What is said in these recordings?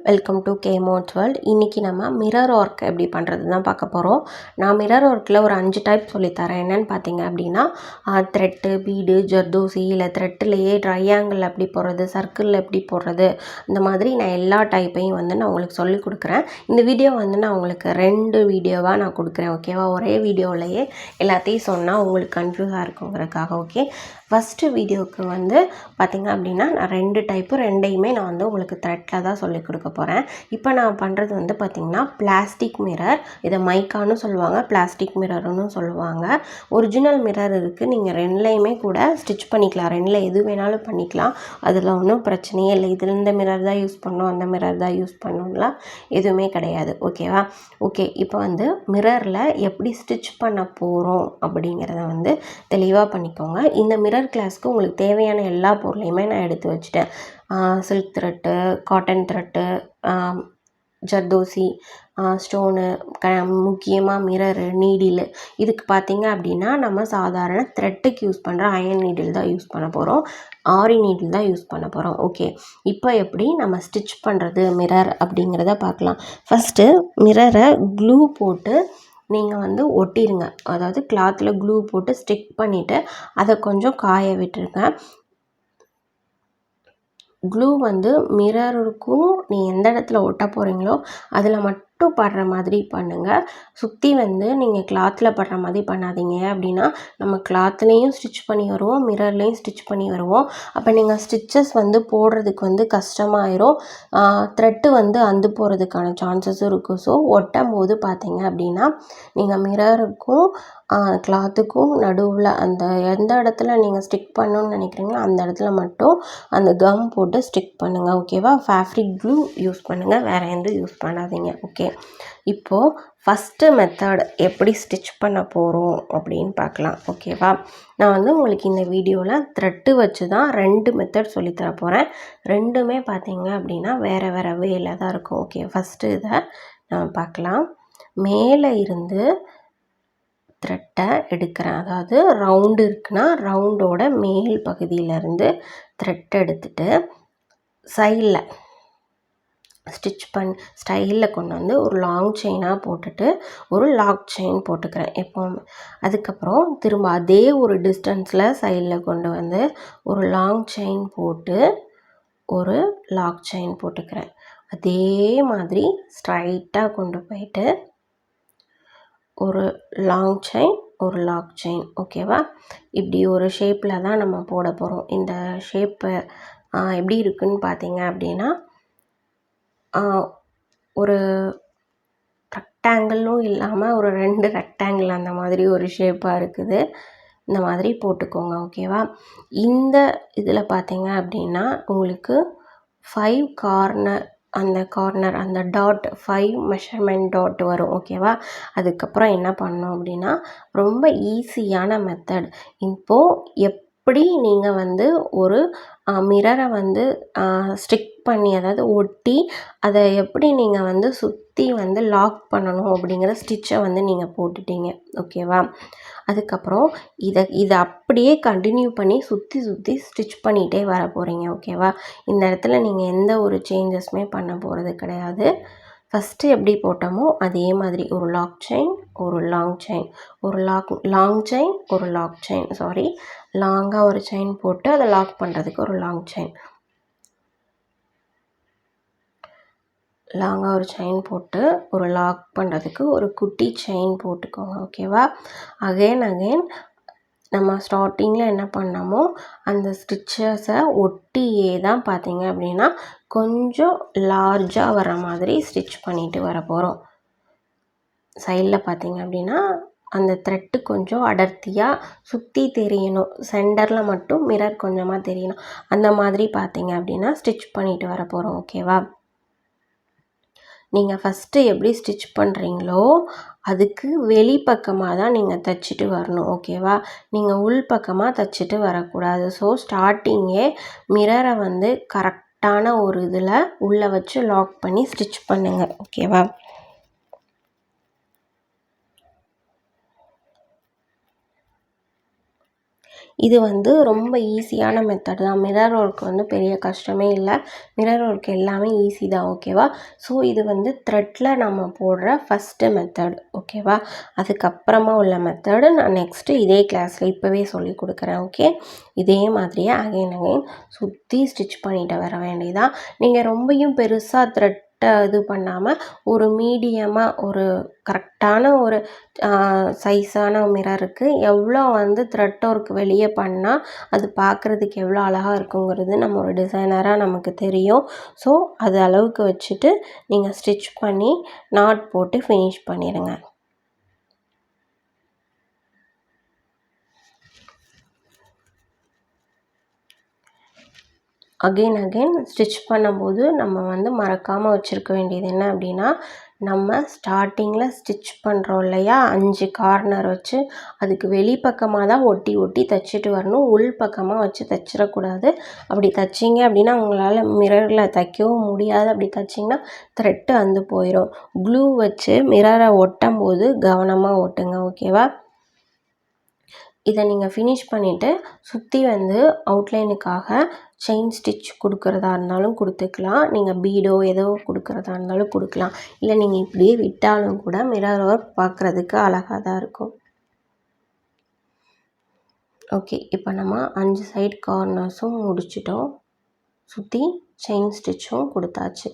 Welcome to கேமோட்ஸ் world. இன்றைக்கி நம்ம mirror work எப்படி பண்ணுறது தான் பார்க்க போகிறோம். நான் மிரர் ஒர்க்கில் ஒரு 5 டைப் சொல்லித்தரேன். என்னென்னு பார்த்தீங்க அப்படின்னா த்ரெட்டு, பீடு, ஜர்தோசி, இல்லை த்ரெட்டுலேயே ட்ரையாங்கிள் எப்படி போடுறது, சர்க்கிளில் எப்படி போடுறது, இந்த மாதிரி நான் எல்லா டைப்பையும் நான் உங்களுக்கு சொல்லி கொடுக்குறேன். இந்த வீடியோ நான் உங்களுக்கு 2 வீடியோவாக நான் கொடுக்குறேன். ஓகேவா? ஒரே வீடியோவிலையே எல்லாத்தையும் சொன்னால் உங்களுக்கு கன்ஃபியூஸாக இருக்குங்கிறதுக்காக. ஓகே, ஃபஸ்ட்டு வீடியோவுக்கு பார்த்திங்க அப்படின்னா நான் 2 டைப்பு 2யுமே நான் உங்களுக்கு த்ரெட்டில் தான் சொல்லி கொடுக்க போகிறேன். இப்போ நான் பண்ணுறது பார்த்திங்கன்னா பிளாஸ்டிக் மிரர். இதை மைக்கான்னு சொல்லுவாங்க, பிளாஸ்டிக் மிரர்னு சொல்லுவாங்க. ஒரிஜினல் மிரர் இருக்குது, நீங்கள் 2லையுமே கூட ஸ்டிச் பண்ணிக்கலாம். 2ல் எது வேணாலும் பண்ணிக்கலாம், அதில் ஒன்றும் பிரச்சனையே இல்லை. இதில் இந்த மிரர் தான் யூஸ் பண்ணணும், அந்த மிரர் தான் யூஸ் பண்ணணும்லாம் எதுவுமே கிடையாது. ஓகேவா? ஓகே, இப்போ மிரரில் எப்படி ஸ்டிச் பண்ண போகிறோம் அப்படிங்கிறத தெளிவாக பண்ணிக்கோங்க. இந்த மிரர் கிளாஸ்க்கு உங்களுக்கு தேவையான எல்லா பொருளையுமே நான் எடுத்து வச்சுட்டேன். Silk thread, cotton thread, zardozi, stone, முக்கியமாக மிரரு, நீடில். இதுக்கு பார்த்திங்க அப்படின்னா நம்ம சாதாரண த்ரெட்டுக்கு யூஸ் பண்ணுற அயன் நீடில் தான் யூஸ் பண்ண போகிறோம். ஆரி நீடில் தான் யூஸ் பண்ண போகிறோம். ஓகே, இப்போ எப்படி நம்ம ஸ்டிச் பண்ணுறது மிரர் அப்படிங்கிறத பார்க்கலாம். ஃபஸ்ட்டு மிரரை க்ளூ போட்டு நீங்கள் ஒட்டிடுங்க. அதாவது கிளாத்தில் க்ளூ போட்டு ஸ்டிக் பண்ணிவிட்டு அதை கொஞ்சம் காய விட்டுருங்க. க்ளூ மிரருக்கும் நீ எந்த இடத்துல ஒட்ட போகிறீங்களோ அதில் மட்டும் படுற மாதிரி பண்ணுங்கள். சுற்றி நீங்கள் கிளாத்தில் படுற மாதிரி பண்ணாதீங்க. அப்படின்னா நம்ம கிளாத்லேயும் ஸ்டிச் பண்ணி வருவோம், மிரர்லேயும் ஸ்டிச் பண்ணி வருவோம். அப்போ நீங்கள் ஸ்டிச்சஸ் போடுறதுக்கு கஷ்டமாயிரும். த்ரெட்டு அந்து போகிறதுக்கான சான்சஸும் இருக்குது. ஸோ ஒட்டும் போது பார்த்தீங்க அப்படின்னா நீங்கள் மிரருக்கும் கிளாத்துக்கும் நடுவில் அந்த எந்த இடத்துல நீங்கள் ஸ்டிக் பண்ணணும்னு நினைக்கிறீங்களோ அந்த இடத்துல மட்டும் அந்த கம் போட்டு ஸ்டிக் பண்ணுங்கள். ஓகேவா? ஃபேப்ரிக் க்ளூ யூஸ் பண்ணுங்கள், வேறு எதுவும் யூஸ் பண்ணாதீங்க. ஓகே, இப்போது ஃபஸ்ட்டு மெத்தட் எப்படி ஸ்டிச் பண்ண போகிறோம் அப்படின்னு பார்க்கலாம். ஓகேவா? நான் உங்களுக்கு இந்த வீடியோவில் த்ரெட்டு வச்சு தான் 2 மெத்தட் சொல்லித்தர போகிறேன். 2மே பார்த்தீங்க அப்படின்னா வேறு வேறு வேல தான் இருக்கும். ஓகே, ஃபஸ்ட்டு இதை நம்ம பார்க்கலாம். மேலே இருந்து த்ரெட்டை எடுக்கிறேன். அதாவது ரவுண்டு இருக்குன்னா ரவுண்டோட மேல் பகுதியிலேருந்து த்ரெட் எடுத்துட்டு சைடில் ஸ்டிச் பண்ணி ஸ்டைலில் கொண்டு ஒரு லாங் செயினாக போட்டுட்டு ஒரு லாக் செயின் போட்டுக்கிறேன் எப்போவும். அதுக்கப்புறம் திரும்ப அதே ஒரு டிஸ்டன்ஸில் சைடில் கொண்டு ஒரு லாங் செயின் போட்டு ஒரு லாக் செயின் போட்டுக்கிறேன். அதே மாதிரி ஸ்ட்ரைட்டாக கொண்டு போயிட்டு ஒரு லாங் செயின், ஒரு லாக் செயின். ஓகேவா? இப்படி ஒரு ஷேப்பில் தான் நம்ம போட போகிறோம். இந்த ஷேப்பு எப்படி இருக்குன்னு பார்த்தீங்க அப்படின்னா ஒரு ரெக்டாங்கிளும் இல்லாமல் ஒரு 2 ரெக்டாங்கிள் அந்த மாதிரி ஒரு ஷேப்பாக இருக்குது. இந்த மாதிரி போட்டுக்கோங்க. ஓகேவா? இந்த இதில் பார்த்தீங்க அப்படின்னா உங்களுக்கு 5 கார்னர் அந்த டாட் 5 மெஷர்மெண்ட் டாட் வரும். ஓகேவா? அதுக்கப்புறம் என்ன பண்ணோம் அப்படின்னா ரொம்ப ஈஸியான மெத்தட். இப்போது எப்படி நீங்கள் ஒரு மிரரை ஸ்டிக் பண்ணி, அதாவது ஒட்டி அதை எப்படி நீங்கள் சுற்றி லாக் பண்ணணும் அப்படிங்கிற ஸ்டிச்சை நீங்கள் போட்டுட்டீங்க. ஓகேவா? அதுக்கப்புறம் இதை அப்படியே கண்டினியூ பண்ணி சுற்றி ஸ்டிச் பண்ணிகிட்டே வர போகிறீங்க. ஓகேவா? இந்த இடத்துல நீங்கள் எந்த ஒரு சேஞ்சஸுமே பண்ண போகிறது கிடையாது. ஃபஸ்ட்டு எப்படி போட்டோமோ அதே மாதிரி ஒரு லாக் செயின், ஒரு லாங் செயின், ஒரு லாங் செயின், ஒரு லாக் செயின், லாங்காக ஒரு செயின் போட்டு அதை லாக் பண்ணுறதுக்கு ஒரு லாங் செயின், லாங்காக ஒரு செயின் போட்டு ஒரு லாக் பண்ணுறதுக்கு ஒரு குட்டி செயின் போட்டுக்கோங்க. ஓகேவா? அகெயின் நம்ம ஸ்டார்டிங்கில் என்ன பண்ணோமோ அந்த ஸ்டிச்சஸை ஒட்டியே தான் பார்த்தீங்க அப்படின்னா கொஞ்சம் லார்ஜாக வர மாதிரி ஸ்டிச் பண்ணிட்டு வர போகிறோம். சைடில் பார்த்தீங்க அப்படின்னா அந்த த்ரெட்டு கொஞ்சம் அடர்த்தியாக சுற்றி தெரியணும். சென்டரில் மட்டும் மிரர் கொஞ்சமாக தெரியணும். அந்த மாதிரி பார்த்தீங்க அப்படின்னா ஸ்டிச் பண்ணிட்டு வர போகிறோம். ஓகேவா? நீங்கள் ஃபஸ்ட்டு எப்படி ஸ்டிச் பண்ணுறீங்களோ அதுக்கு வெளிப்பக்கமாக தான் நீங்கள் தைச்சிட்டு வரணும். ஓகேவா? நீங்கள் உள் பக்கமாக தைச்சிட்டு வரக்கூடாது. ஸோ ஸ்டார்டிங்கே மிரரை கரெக்டான ஒரு இதில் உள்ளே வச்சு லாக் பண்ணி ஸ்டிச் பண்ணுங்கள். ஓகேவா? இது வந்து ரொம்ப ஈஸியான மெத்தட் தான். மிரர் ஒர்க் வந்து பெரிய கஷ்டமே இல்லை. மிரர் ஒர்க் எல்லாமே ஈஸி தான். ஓகேவா? ஸோ இது வந்து த்ரெட்டில் நம்ம போடுற ஃபஸ்ட்டு மெத்தட். ஓகேவா? அதுக்கப்புறமா உள்ள மெத்தடு நான் நெக்ஸ்ட்டு இதே கிளாஸில் இப்போவே சொல்லி கொடுக்குறேன். ஓகே, இதே மாதிரியே அகைன் சுற்றி ஸ்டிச் பண்ணிட்டு வர வேண்டியதான். நீங்கள் ரொம்பையும் பெருசாக த்ரெட்டை இது பண்ணாமல் ஒரு மீடியமாக ஒரு கரெக்டான ஒரு சைஸான மிரருக்கு எவ்வளோ வந்து த்ரெட் ஒர்க் வெளியே பண்ணால் அது பார்க்குறதுக்கு எவ்வளோ அழகாக இருக்குங்கிறது நம்ம ஒரு டிசைனராக நமக்கு தெரியும். ஸோ அது அளவுக்கு வச்சுட்டு நீங்கள் ஸ்டிச் பண்ணி நாட் போட்டு ஃபினிஷ் பண்ணிடுங்க. அகெயின் ஸ்டிச் பண்ணும்போது நம்ம வந்து மறக்காமல் வச்சுருக்க வேண்டியது என்ன அப்படின்னா, நம்ம ஸ்டார்டிங்கில் ஸ்டிச் பண்ணுறோம் இல்லையா, 5 கார்னர் வச்சு அதுக்கு வெளிப்பக்கமாக தான் ஒட்டி ஒட்டி தைச்சிட்டு வரணும். உள் பக்கமாக வச்சு தைச்சிடக்கூடாது. அப்படி தைச்சிங்க அப்படின்னா உங்களால் மிரரில் தைக்கவும் முடியாது. அப்படி தைச்சிங்கன்னா த்ரெட்டு வந்து போயிடும். க்ளூ வச்சு மிரரை ஒட்டும் போது கவனமாக ஒட்டுங்க. ஓகேவா? இதை நீங்கள் ஃபினிஷ் பண்ணிவிட்டு சுற்றி வந்து அவுட்லைனுக்காக செயின் ஸ்டிச் கொடுக்குறதா இருந்தாலும் கொடுத்துக்கலாம். நீங்கள் பீடோ ஏதோ கொடுக்குறதா இருந்தாலும் கொடுக்கலாம். இல்லை நீங்கள் இப்படியே விட்டாலும் கூட மிரர் ஒர்க் பார்க்குறதுக்கு அழகாக தான் இருக்கும். ஓகே, இப்போ நம்ம 5 சைட் கார்னர்ஸும் முடிச்சிட்டோம். சுற்றி செயின் ஸ்டிச்சும் கொடுத்தாச்சு.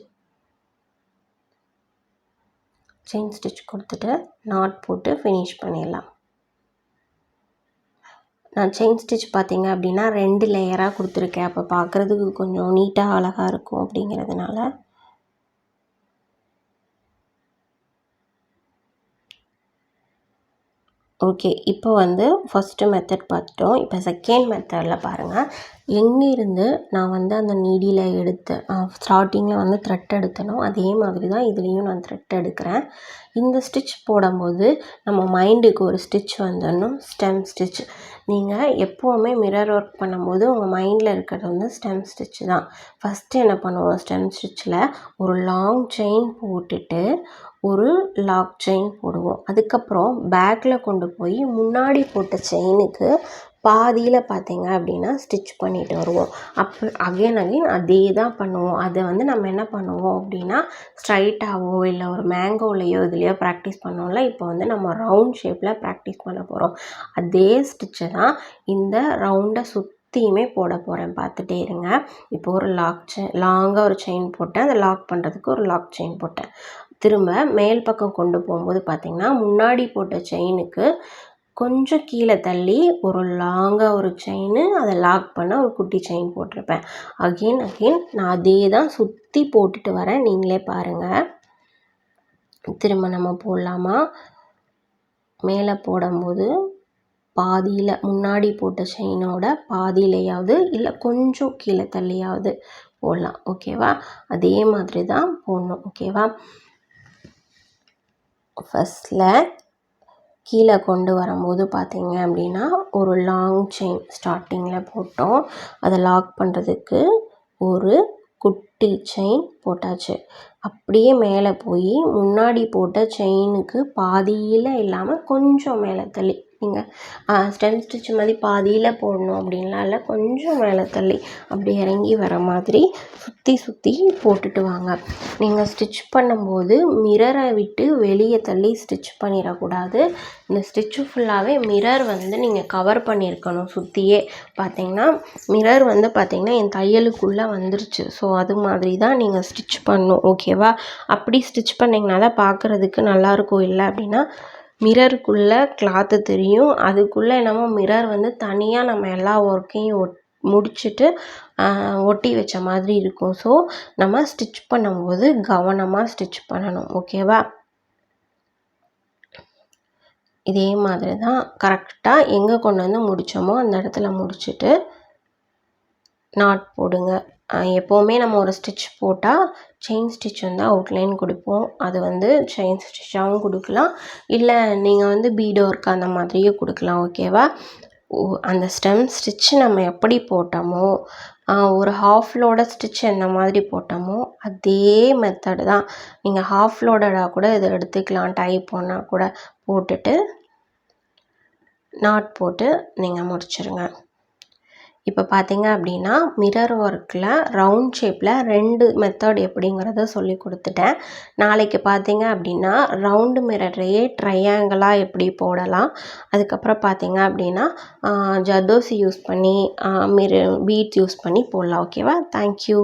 செயின் ஸ்டிச் கொடுத்துட்டு நாட் போட்டு ஃபினிஷ் பண்ணிடலாம். நான் செயின் ஸ்டிச் பார்த்தீங்க அப்படின்னா 2 லேயராக கொடுத்துருக்கேன். அப்போ பார்க்குறதுக்கு கொஞ்சம் நீட்டாக அழகாக இருக்கும் அப்படிங்கிறதுனால. ஓகே, இப்போ வந்து ஃபஸ்ட்டு மெத்தட் பார்த்துட்டோம். இப்போ செகண்ட் மெத்தடில் பாருங்கள். எங்கிருந்து நான் வந்து அந்த நீடியில் ஸ்டார்டிங்கில் வந்து த்ரெட் எடுத்தனோ அதே மாதிரி தான் இதுலேயும் நான் த்ரெட் எடுக்கிறேன். இந்த ஸ்டிச் போடும்போது நம்ம மைண்டுக்கு ஒரு ஸ்டிச் வந்துடணும், ஸ்டெம் ஸ்டிச். நீங்கள் எப்போவுமே மிரர் ஒர்க் பண்ணும்போது உங்கள் மைண்டில் இருக்கிறது வந்து ஸ்டெம் ஸ்டிச் தான். ஃபஸ்ட்டு என்ன பண்ணுவோம், ஸ்டெம் ஸ்டிச்சில் ஒரு லாங் செயின் போட்டுட்டு ஒரு லாக் செயின் போடுவோம். அதுக்கப்புறம் பேக்கில் கொண்டு போய் முன்னாடி போட்ட செயினுக்கு பாதியில் பார்த்தீங்க அப்படின்னா ஸ்டிச் பண்ணிட்டு வருவோம். அகைன் அதே தான் பண்ணுவோம். அதை வந்து நம்ம என்ன பண்ணுவோம் அப்படின்னா ஸ்ட்ரைட்டாகவோ இல்லை ஒரு மேங்கோலையோ இதுலையோ ப்ராக்டிஸ் பண்ணோம்ல. இப்போ வந்து நம்ம ரவுண்ட் ஷேப்பில் ப்ராக்டிஸ் பண்ண போகிறோம். அதே ஸ்டிச்சை தான் இந்த ரவுண்டை சுற்றியுமே போட போகிறேன். பார்த்துட்டே இருங்க. இப்போ ஒரு லாங்காக ஒரு செயின் போட்டேன். அதை லாக் பண்ணுறதுக்கு ஒரு லாக் செயின் போட்டேன். திரும்ப மேல் பக்கம் கொண்டு போகும்போது பார்த்திங்கன்னா முன்னாடி போட்ட செயினுக்கு கொஞ்சம் கீழே தள்ளி ஒரு லாங்காக ஒரு செயின், அதை லாக் பண்ண ஒரு குட்டி செயின் போட்டிருப்பேன். அகெயின் நான் அதே தான் சுற்றி போட்டுட்டு வரேன். நீங்களே பாருங்கள். திரும்ப நம்ம போடலாமா? மேலே போடும்போது பாதியில் முன்னாடி போட்ட செயினோட பாதியிலையாவது இல்லை கொஞ்சம் கீழே தள்ளியாவது போடலாம். ஓகேவா? அதே மாதிரி தான் போடணும். ஓகேவா? ஃபஸ்ட்டில் கீழே கொண்டு வரும்போது பார்த்தீங்க அப்படின்னா ஒரு லாங் செயின் ஸ்டார்டிங்கில் போட்டோம். அதை லாக் பண்ணுறதுக்கு ஒரு குட்டி செயின் போட்டாச்சு. அப்படியே மேலே போய் முன்னாடி போட்ட செயினுக்கு பாதியில் இல்லாமல் கொஞ்சம் மேலே தள்ளி, நீங்கள் ஸ்டெம் ஸ்டிச் மாதிரி பாதியில் போடணும் அப்படின்லாம் இல்லை, கொஞ்சம் மேலே தள்ளி அப்படி இறங்கி வர மாதிரி சுற்றி போட்டுட்டு வாங்க. நீங்கள் ஸ்டிச் பண்ணும்போது மிரரை விட்டு வெளியே தள்ளி ஸ்டிச் பண்ணிடக்கூடாது. இந்த ஸ்டிச்சு ஃபுல்லாகவே மிரர் வந்து நீங்கள் கவர் பண்ணியிருக்கணும். சுற்றியே பார்த்தீங்கன்னா மிரர் வந்து பார்த்திங்கன்னா என் தையலுக்குள்ளே வந்துருச்சு. ஸோ அது மாதிரி தான் நீங்கள் ஸ்டிச் பண்ணணும். ஓகேவா? அப்படி ஸ்டிச் பண்ணிங்கன்னா தான் பார்க்குறதுக்கு நல்லாயிருக்கும். இல்லை அப்படின்னா மிரருக்குள்ளே கிளாத்து தெரியும். அதுக்குள்ளே என்னமோ மிரர் வந்து தனியாக நம்ம எல்லா ஒர்க்கையும் முடிச்சுட்டு ஒட்டி வச்ச மாதிரி இருக்கும். ஸோ நம்ம ஸ்டிச் பண்ணும்போது கவனமாக ஸ்டிச் பண்ணணும். ஓகேவா? இதே மாதிரி தான் கரெக்டாக எங்கே கொண்டு வந்து முடித்தோமோ அந்த இடத்துல முடிச்சுட்டு நாட் போடுங்க. எப்போவுமே நம்ம ஒரு ஸ்டிச் போட்டால் செயின் ஸ்டிச் வந்து அவுட்லைன் கொடுப்போம். அது வந்து செயின் ஸ்டிச்சாகவும் கொடுக்கலாம், இல்லை நீங்கள் வந்து பீட் ஒர்க் அந்த மாதிரியும் கொடுக்கலாம். ஓகேவா? அந்த ஸ்டெம் ஸ்டிச் நம்ம எப்படி போட்டோமோ ஒரு ஹாஃப் லோட ஸ்டிச் எந்த மாதிரி போட்டோமோ அதே மெத்தடு தான். நீங்கள் ஹாஃப் லோடடாக கூட இதை எடுத்துக்கலாம். டைப் ஒன்றா கூட போட்டுட்டு நாட் போட்டு நீங்கள் முடிச்சிருங்க. இப்போ பார்த்தீங்க அப்படின்னா மிரர் ஒர்க்கில் ரவுண்ட் ஷேப்பில் 2 மெத்தட் எப்படிங்கிறத சொல்லி கொடுத்துட்டேன். நாளைக்கு பார்த்தீங்க அப்படின்னா ரவுண்டு மிரரையே ட்ரையாங்கிளாக எப்படி போடலாம், அதுக்கப்புறம் பார்த்தீங்க அப்படின்னா ஜர்தோசி யூஸ் பண்ணி பீட்ஸ் யூஸ் பண்ணி போடலாம். ஓகேவா? தேங்க்யூ.